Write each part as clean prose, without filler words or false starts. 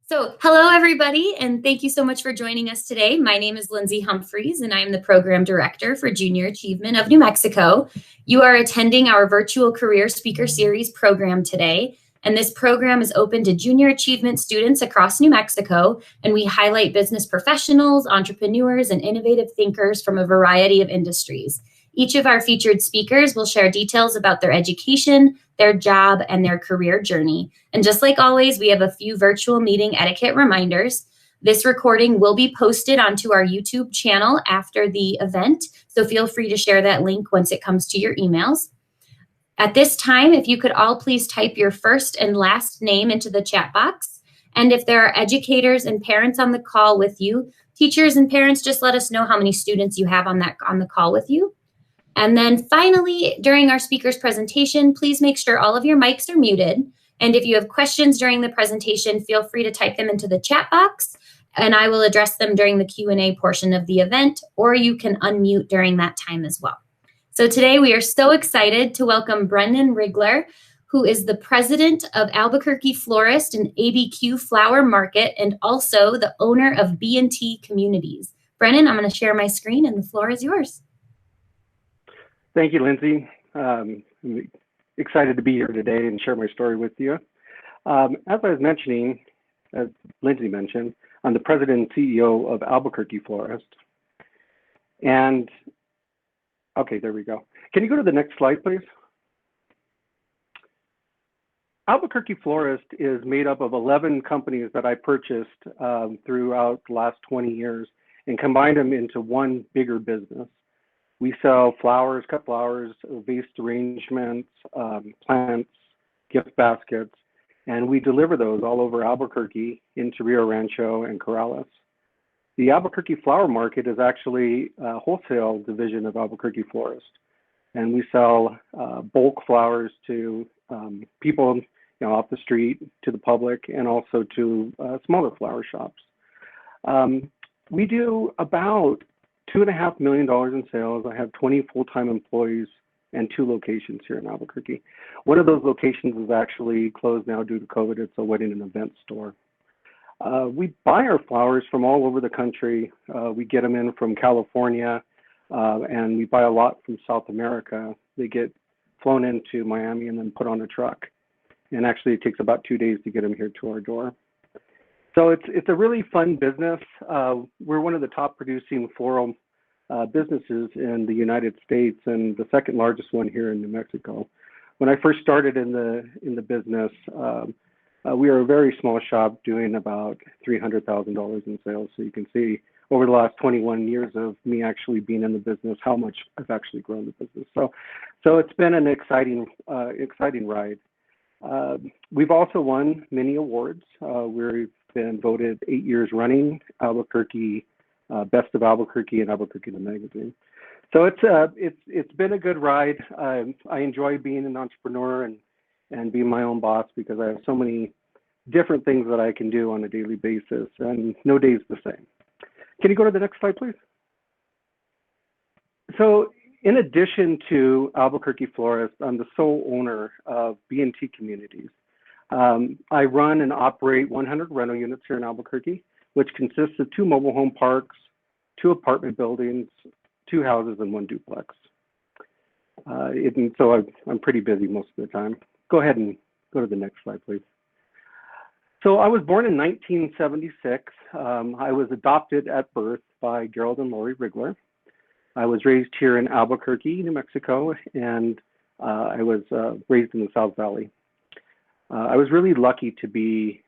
Hello everybody, and thank you so much for joining us today. My name is Lindsay Humphreys, and I am the Program Director for Junior Achievement of New Mexico. You are attending our virtual Career Speaker Series program today, and this program is open to Junior Achievement students across New Mexico, and we highlight business professionals, entrepreneurs, and innovative thinkers from a variety of industries. Each of our featured speakers will share details about their education, their job, and their career journey. And just like always, we have a few virtual meeting etiquette reminders. This recording will be posted onto our YouTube channel after the event, so feel free to share that link once it comes to your emails. At this time, if you could all please type your first and last name into the chat box. And if there are educators and parents on the call with you, teachers and parents, just let us know how many students you have on the call with you. And then finally, during our speaker's presentation, please make sure all of your mics are muted. And if you have questions during the presentation, feel free to type them into the chat box, and I will address them during the Q&A portion of the event, or you can unmute during that time as well. So today we are so excited to welcome Brennen Rigler, who is the president of Albuquerque Florist and ABQ Flower Market, and also the owner of B&T Communities. Brennen, I'm going to share my screen, and the floor is yours. Thank you, Lindsay. I'm excited to be here today and share my story with you. As I was mentioning, as Lindsay mentioned, I'm the president and CEO of Albuquerque Florist. And, okay, there we go. Can you go to the next slide, please? Albuquerque Florist is made up of 11 companies that I purchased throughout the last 20 years and combined them into one bigger business. We sell flowers, cut flowers, vase arrangements, plants, gift baskets, and we deliver those all over Albuquerque into Rio Rancho and Corrales. The Albuquerque Flower Market is actually a wholesale division of Albuquerque Florist, and we sell bulk flowers to people off the street, to the public, and also to smaller flower shops. We do about $2.5 million in sales. I have 20 full-time employees and 2 locations here in Albuquerque. One of those locations is actually closed now due to COVID. It's a wedding and event store. We buy our flowers from all over the country. We get them in from California, and we buy a lot from South America. They get flown into Miami and then put on a truck. And actually, it takes about 2 days to get them here to our door. So it's a really fun business. We're one of the top producing floral businesses in the United States, and the second largest one here in New Mexico. When I first started in the business, we were a very small shop doing about $300,000 in sales. So you can see over the last 21 years of me actually being in the business, how much I've actually grown the business. So it's been an exciting ride. We've also won many awards. We've been voted 8 years running Albuquerque Best of Albuquerque and Albuquerque the magazine. So it's been a good ride. I enjoy being an entrepreneur and being my own boss because I have so many different things that I can do on a daily basis, and no day is the same. Can you go to the next slide, please? So in addition to Albuquerque Florist, I'm the sole owner of B&T Communities. I run and operate 100 rental units here in Albuquerque, which consists of 2 mobile home parks, 2 apartment buildings, 2 houses, and 1 duplex. So I'm pretty busy most of the time. Go ahead and go to the next slide, please. So I was born in 1976. I was adopted at birth by Gerald and Lori Rigler. I was raised here in Albuquerque, New Mexico, and I was raised in the South Valley. I was really lucky to be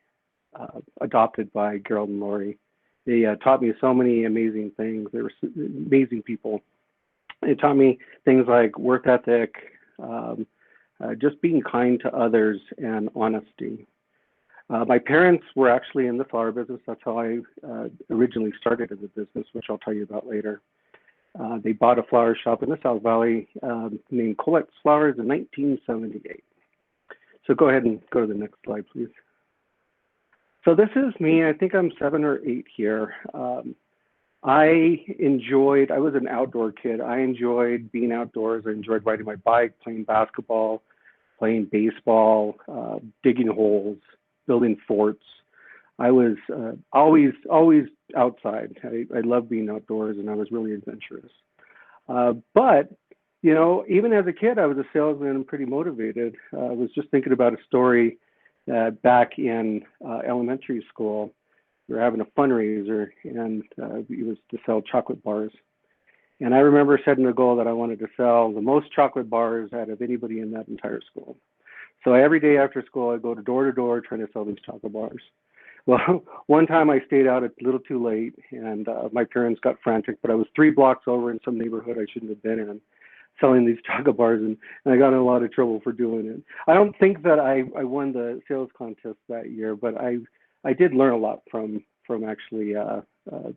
adopted by Gerald and Lori. They taught me so many amazing things. They were amazing people. They taught me things like work ethic, just being kind to others, and honesty. My parents were actually in the flower business. That's how I originally started in the business, which I'll tell you about later. They bought a flower shop in the South Valley named Colette's Flowers in 1978. So go ahead and go to the next slide, please. So this is me. I think I'm 7 or 8 here. I was an outdoor kid. I enjoyed being outdoors. I enjoyed riding my bike, playing basketball, playing baseball, digging holes, building forts. I was always outside. I loved being outdoors, and I was really adventurous. But you know, even as a kid, I was a salesman and pretty motivated. I was just thinking about a story back in elementary school. We were having a fundraiser, and it was to sell chocolate bars. And I remember setting a goal that I wanted to sell the most chocolate bars out of anybody in that entire school. So every day after school, I'd go to door trying to sell these chocolate bars. Well, one time I stayed out a little too late, and my parents got frantic, but I was 3 blocks over in some neighborhood I shouldn't have been in, selling these chocolate bars, and I got in a lot of trouble for doing it. I don't think that I won the sales contest that year, but I did learn a lot from actually you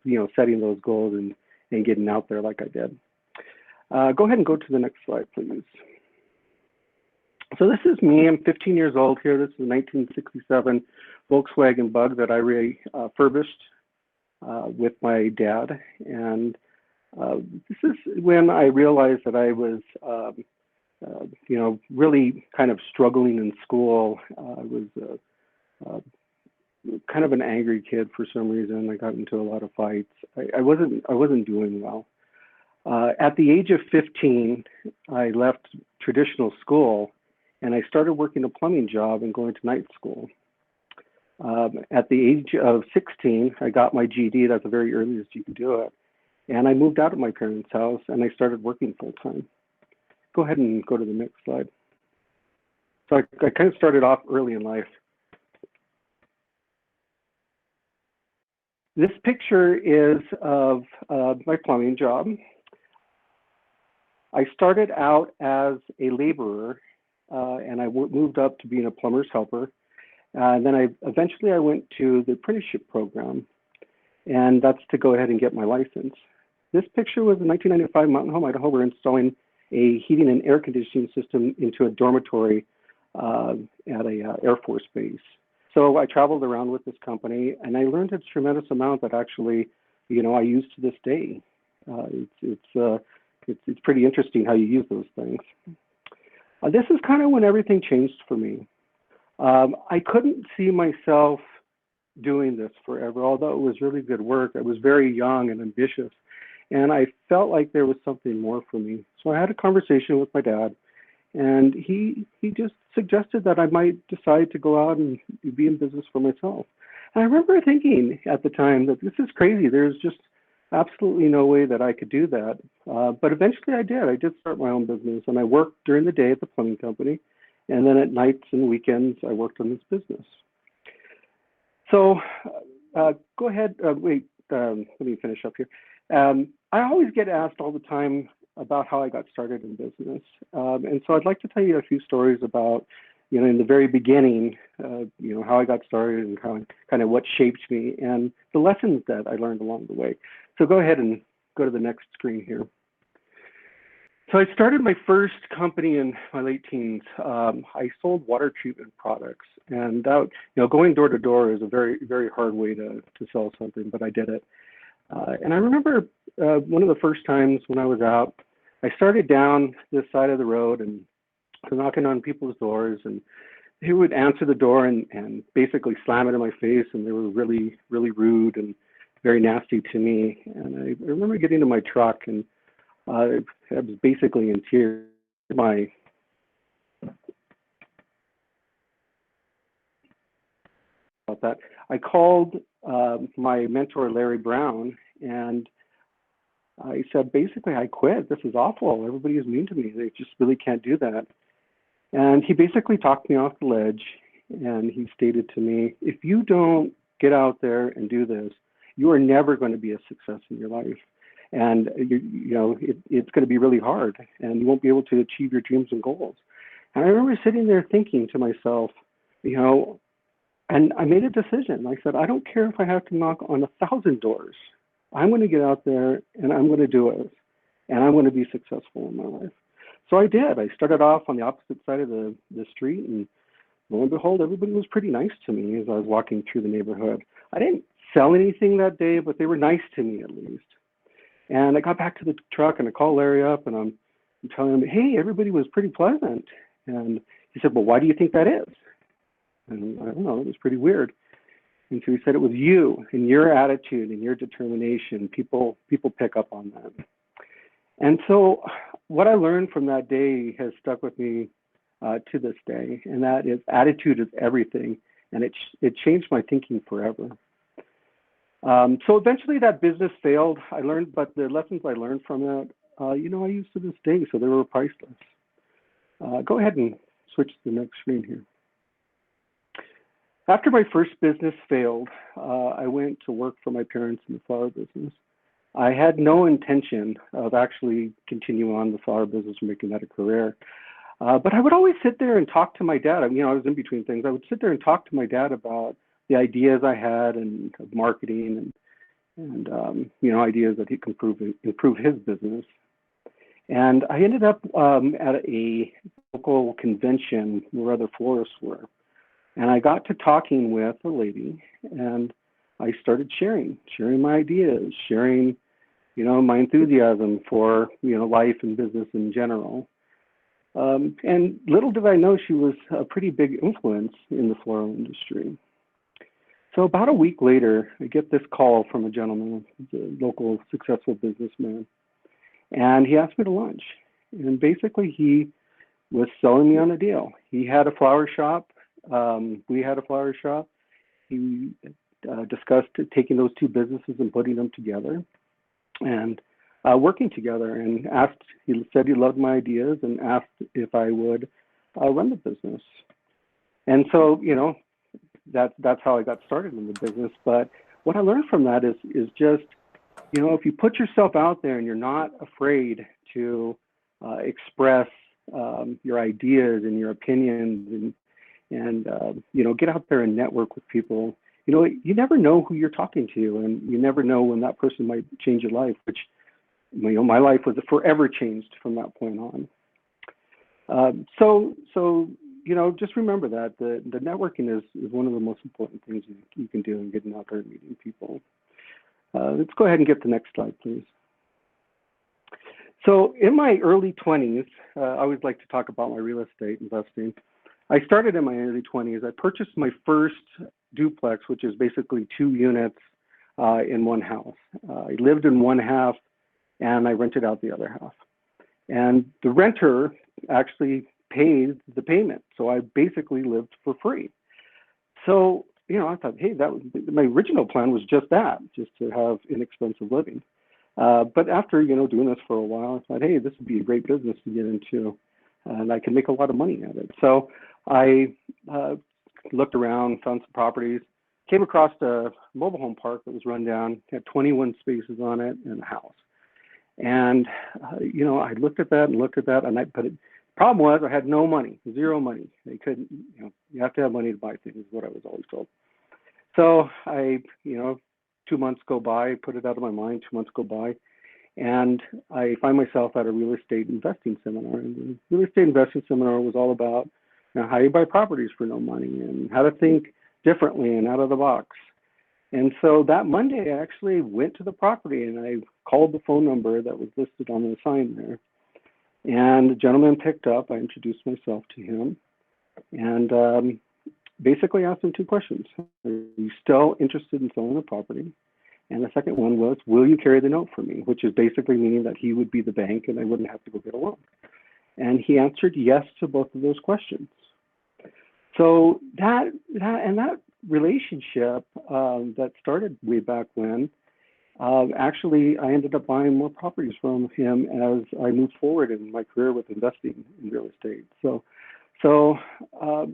know, setting those goals and getting out there like I did. Go ahead and go to the next slide, please. So this is me. I'm 15 years old here. This is a 1967 Volkswagen Bug that I refurbished with my dad. And this is when I realized that I was, you know, really kind of struggling in school. I was kind of an angry kid for some reason. I got into a lot of fights. I wasn't doing well. At the age of 15, I left traditional school and I started working a plumbing job and going to night school. At the age of 16, I got my GED. That's the very earliest you could do it. And I moved out of my parents' house and I started working full time. Go ahead and go to the next slide. So I kind of started off early in life. This picture is of my plumbing job. I started out as a laborer and I moved up to being a plumber's helper. And then eventually I went to the apprenticeship program, and that's to go ahead and get my license. This picture was in 1995 Mountain Home, Idaho. We're installing a heating and air conditioning system into a dormitory at a Air Force base. So I traveled around with this company, and I learned a tremendous amount that actually, you know, I use to this day. It's pretty interesting how you use those things. This is kind of when everything changed for me. I couldn't see myself doing this forever, although it was really good work. I was very young and ambitious, and I felt like there was something more for me. So I had a conversation with my dad, and he just suggested that I might decide to go out and be in business for myself. And I remember thinking at the time that this is crazy. There's just absolutely no way that I could do that. But eventually I did. I did start my own business, and I worked during the day at the plumbing company. And then at nights and weekends, I worked on this business. So go ahead. Wait, let me finish up here. I always get asked all the time about how I got started in business. And so I'd like to tell you a few stories about, you know, in the very beginning, you know, how I got started and how kind of what shaped me and the lessons that I learned along the way. So go ahead and go to the next screen here. So I started my first company in my late teens. I sold water treatment products, and that, you know, going door to door is a very, very hard way to sell something, but I did it. And I remember one of the first times when I was out, I started down this side of the road and knocking on people's doors, and he would answer the door and basically slam it in my face, and they were really, really rude and very nasty to me. And I remember getting to my truck, and I was basically in tears. About that, I called my mentor Larry Brown, and I said, basically, I quit. This is awful. Everybody is mean to me. They just really can't do that. And he basically talked me off the ledge, and he stated to me, if you don't get out there and do this, you are never going to be a success in your life. And you know, it's going to be really hard, and you won't be able to achieve your dreams and goals. And I remember sitting there thinking to myself, you know, and I made a decision. I said, I don't care if I have to knock on 1,000 doors. I'm going to get out there and I'm going to do it, and I'm going to be successful in my life. So I did. I started off on the opposite side of the street, and lo and behold, everybody was pretty nice to me as I was walking through the neighborhood. I didn't sell anything that day, but they were nice to me at least. And I got back to the truck and I called Larry up, and I'm telling him, hey, everybody was pretty pleasant. And he said, well, why do you think that is? And I don't know, it was pretty weird. And so he said, it was you and your attitude and your determination. People pick up on that. And so what I learned from that day has stuck with me to this day, and that is attitude is everything. And it changed my thinking forever. So eventually that business failed. I learned, but the lessons I learned from it, I use to this day, so they were priceless. Go ahead and switch to the next screen here. After my first business failed, I went to work for my parents in the flower business. I had no intention of actually continuing on the flower business or making that a career. But I would always sit there and talk to my dad. I was in between things. I would sit there and talk to my dad about the ideas I had and of marketing and ideas that he could improve his business. And I ended up at a local convention where other florists were. And I got to talking with a lady, and I started sharing my ideas, sharing, my enthusiasm for, life and business in general. And little did I know she was a pretty big influence in the floral industry. So about a week later, I get this call from a gentleman, a local successful businessman, and he asked me to lunch. And basically, he was selling me on a deal. He had a flower shop. We had a flower shop. He discussed taking those two businesses and putting them together and working together, and he said he loved my ideas and asked if I would run the business. And so, that's how I got started in the business. But what I learned from that is just, if you put yourself out there and you're not afraid to express your ideas and your opinions and get out there and network with people, you never know who you're talking to, and you never know when that person might change your life, which, my life was forever changed from that point on. So just remember that the networking is one of the most important things you can do in getting out there and meeting people. Let's go ahead and get the next slide, please. So in my early 20s, I always like to talk about my real estate investing. I started in my early 20s. I purchased my first duplex, which is basically 2 units in one house. I lived in one half and I rented out the other half. And the renter actually paid the payment. So I basically lived for free. So, I thought, hey, my original plan was just that, just to have inexpensive living. But after, doing this for a while, I thought, hey, this would be a great business to get into, and I can make a lot of money at it. So I looked around, found some properties, came across a mobile home park that was run down, had 21 spaces on it and a house. And, I looked at that, but the problem was I had no money, zero money. They couldn't, you have to have money to buy things, is what I was always told. So I, 2 months go by, put it out of my mind, 2 months go by, and I find myself at a real estate investing seminar. And the real estate investing seminar was all about how you buy properties for no money and how to think differently and out of the box. And so that Monday, I actually went to the property and I called the phone number that was listed on the sign there. And the gentleman picked up. I introduced myself to him and basically asked him 2 questions. Are you still interested in selling the property? And the second one was, will you carry the note for me? Which is basically meaning that he would be the bank and I wouldn't have to go get a loan. And he answered yes to both of those questions. So that relationship that started way back when, actually, I ended up buying more properties from him as I moved forward in my career with investing in real estate. So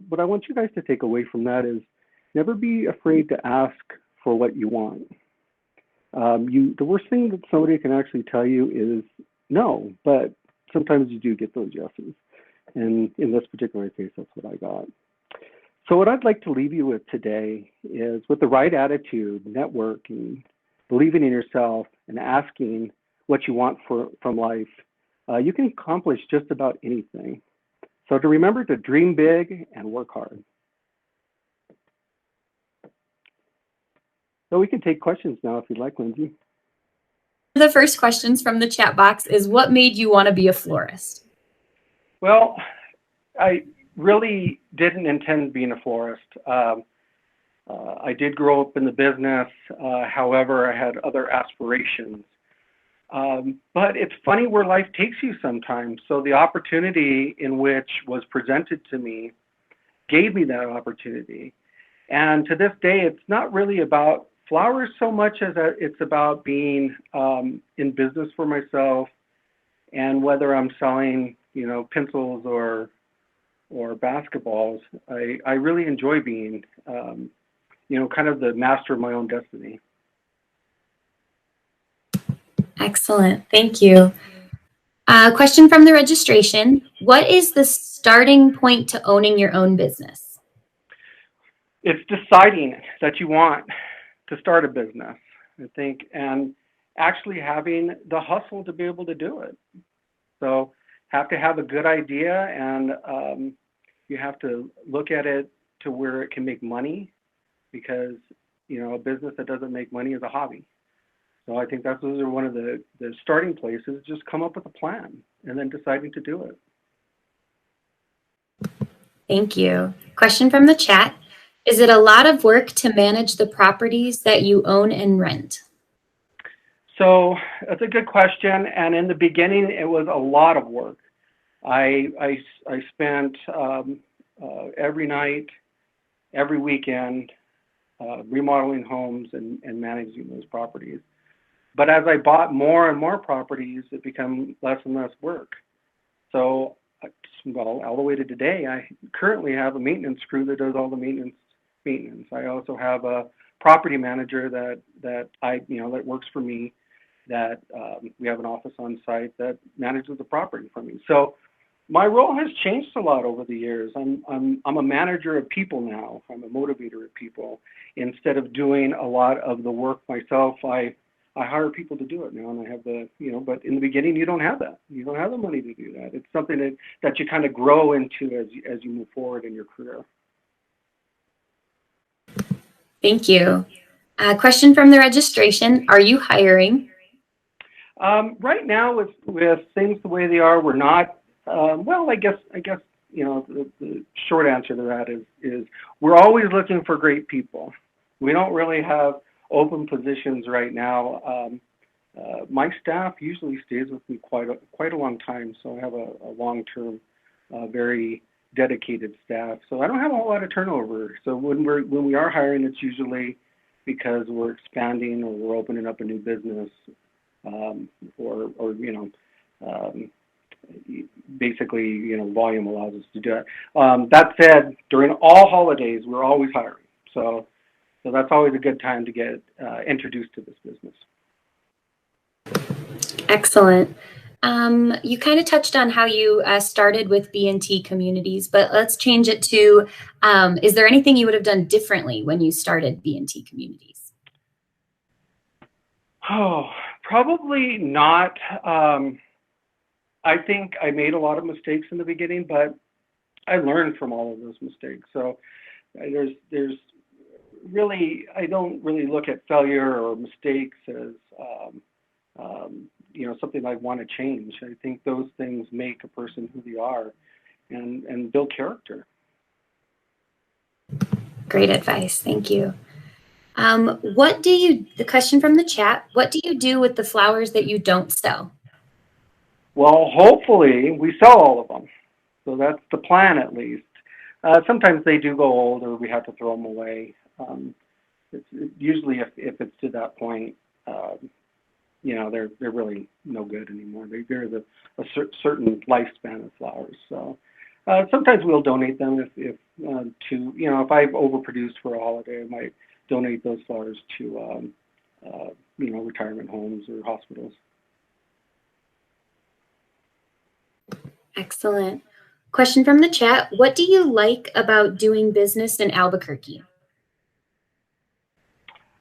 what I want you guys to take away from that is never be afraid to ask for what you want. The worst thing that somebody can actually tell you is no, but sometimes you do get those yeses. And in this particular case, that's what I got. So what I'd like to leave you with today is, with the right attitude, networking, believing in yourself, and asking what you want from life, you can accomplish just about anything. So to remember to dream big and work hard. So we can take questions now if you'd like, Lindsay. The first questions from the chat box is, what made you want to be a florist? Well, I really didn't intend being a florist. I did grow up in the business. However, I had other aspirations. But it's funny where life takes you sometimes. So the opportunity in which was presented to me gave me that opportunity. And to this day, it's not really about flowers so much as it's about being in business for myself, and whether I'm selling, pencils or basketballs, I really enjoy being, kind of the master of my own destiny. Excellent. Thank you. Question from the registration. What is the starting point to owning your own business? It's deciding that you want to start a business, I think, and actually having the hustle to be able to do it. So have to have a good idea, and you have to look at it to where it can make money, because a business that doesn't make money is a hobby. So I think those are one of the starting places. Just come up with a plan and then deciding to do it. Thank you. Question from the chat. Is it a lot of work to manage the properties that you own and rent? So that's a good question. And in the beginning, it was a lot of work. I spent every night, every weekend, remodeling homes and managing those properties. But as I bought more and more properties, it became less and less work. So, all the way to today, I currently have a maintenance crew that does all the maintenance. I also have a property manager that works for me. That we have an office on site that manages the property for me. So my role has changed a lot over the years. I'm a manager of people now. I'm a motivator of people. Instead of doing a lot of the work myself, I hire people to do it now, and I have but in the beginning, you don't have that. You don't have the money to do that. It's something that you kind of grow into as you move forward in your career. Thank you. Question from the registration. Are you hiring? Right now, with things the way they are, we're not. Well, I guess the short answer to that is we're always looking for great people. We don't really have open positions right now. My staff usually stays with me quite a long time, so I have a long-term, very dedicated staff. So I don't have a whole lot of turnover. So when we are hiring, it's usually because we're expanding or we're opening up a new business, or basically volume allows us to do it. That said, during all holidays, we're always hiring. So that's always a good time to get introduced to this business. Excellent. You kind of touched on how you started with B&T Communities, but let's change it to, is there anything you would have done differently when you started B&T Communities? Oh, probably not. I think I made a lot of mistakes in the beginning, but I learned from all of those mistakes. So there's really, I don't really look at failure or mistakes as something I want to change. I think those things make a person who they are and build character. Great advice. Thank you. The question from the chat, what do you do with the flowers that you don't sell? Well, hopefully we sell all of them. So that's the plan, at least. Sometimes they do go old, or we have to throw them away. It's usually if it's to that point, they're really no good anymore. There's a certain lifespan of flowers. So sometimes we'll donate them if I've overproduced for a holiday, I might donate those flowers to retirement homes or hospitals. Excellent. Question from the chat. What do you like about doing business in Albuquerque?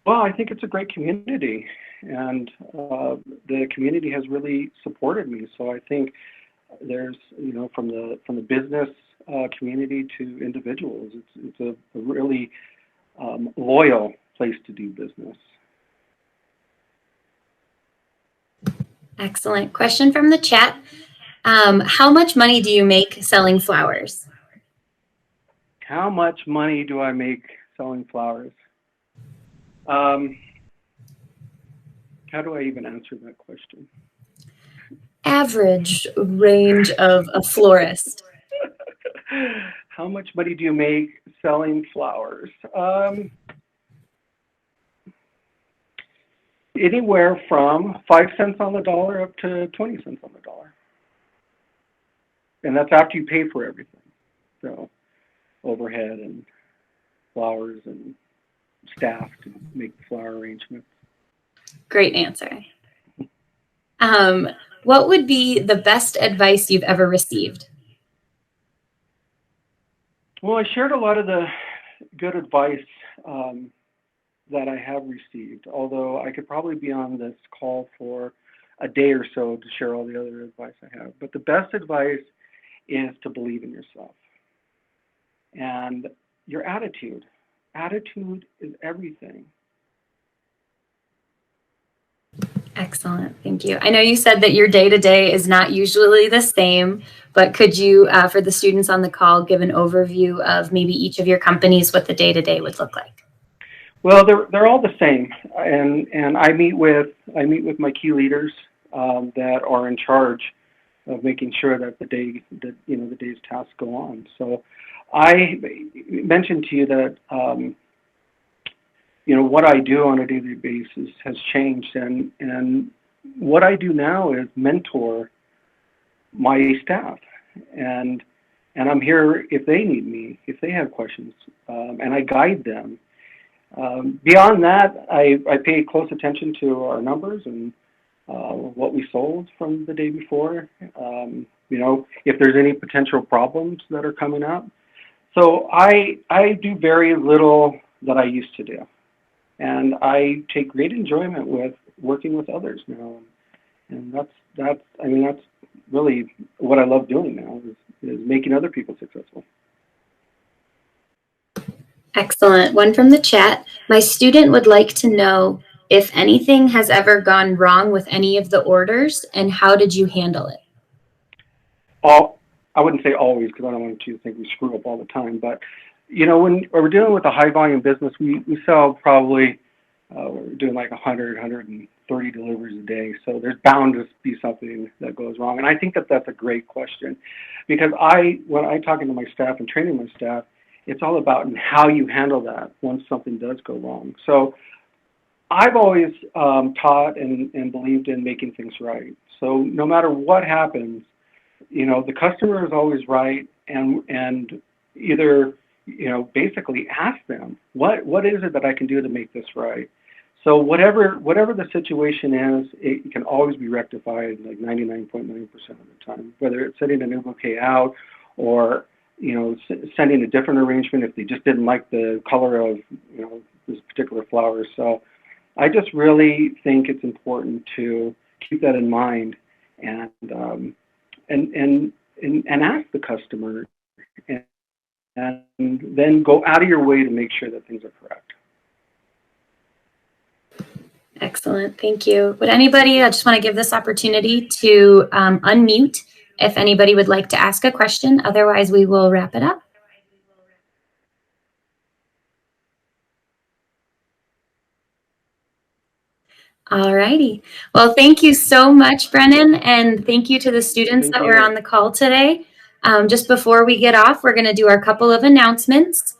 Well, I think it's a great community, and the community has really supported me. So I think there's, from the business community to individuals, it's a really loyal place to do business. Excellent. Question from the chat. How much money do you make selling flowers? How much money do I make selling flowers. How do I even answer that question? Average range of a florist. How much money do you make selling flowers? Anywhere from 5 cents on the dollar up to 20 cents on the dollar. And that's after you pay for everything. So overhead and flowers and staff to make the flower arrangements. Great answer. What would be the best advice you've ever received? Well, I shared a lot of the good advice that I have received, although I could probably be on this call for a day or so to share all the other advice I have. But the best advice is to believe in yourself and your attitude. Attitude is everything. Excellent. Thank you. I know you said that your day-to-day is not usually the same, but could you, for the students on the call, give an overview of maybe each of your companies, what the day-to-day would look like? Well, they're all the same, and I meet with my key leaders that are in charge of making sure that the day's tasks go on. So I mentioned to you that what I do on a daily basis has changed, and what I do now is mentor my staff, and I'm here if they need me, if they have questions, and I guide them. Beyond that, I pay close attention to our numbers and what we sold from the day before. If there's any potential problems that are coming up. So I do very little that I used to do. And I take great enjoyment with working with others now, and that's really what I love doing now is making other people successful. Excellent. One from the chat. My student would like to know if anything has ever gone wrong with any of the orders, and how did you handle it? I wouldn't say always, because I don't want you to think we screw up all the time, but when we're dealing with a high volume business, we sell probably, we're doing like 130 deliveries a day. So there's bound to be something that goes wrong. And I think that that's a great question, because when I'm talking to my staff and training my staff, it's all about how you handle that once something does go wrong. So I've always taught and believed in making things right. So no matter what happens, the customer is always right, and either basically ask them, what is it that I can do to make this right? So whatever the situation is, it can always be rectified like 99.9% of the time, whether it's sending a new bouquet out or sending a different arrangement if they just didn't like the color of this particular flower. So I just really think it's important to keep that in mind and ask the customer and then go out of your way to make sure that things are correct. Excellent. Thank you. Would anybody, I just want to give this opportunity to unmute if anybody would like to ask a question. Otherwise, we will wrap it up. All righty. Well, thank you so much, Brennen, and thank you to the students that were on the call today. Just before we get off, we're going to do our couple of announcements.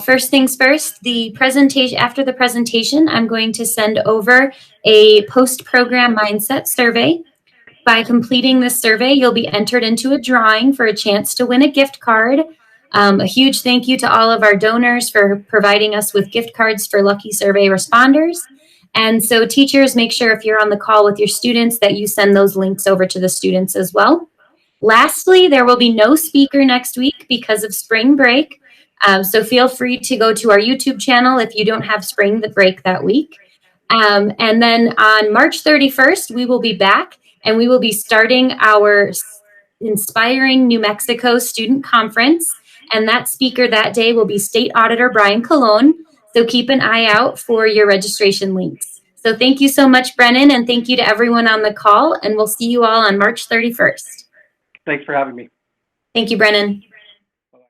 First things first, after the presentation, I'm going to send over a post-program mindset survey. By completing this survey, you'll be entered into a drawing for a chance to win a gift card. A huge thank you to all of our donors for providing us with gift cards for lucky survey responders. And so teachers, make sure if you're on the call with your students that you send those links over to the students as well. Lastly, there will be no speaker next week because of spring break. So feel free to go to our YouTube channel if you don't have spring break that week. And then on March 31st, we will be back and we will be starting our Inspiring New Mexico Student Conference. And that speaker that day will be State Auditor Brian Colon. So keep an eye out for your registration links. So thank you so much, Brennen, and thank you to everyone on the call. And we'll see you all on March 31st. Thanks for having me. Thank you, Brennen.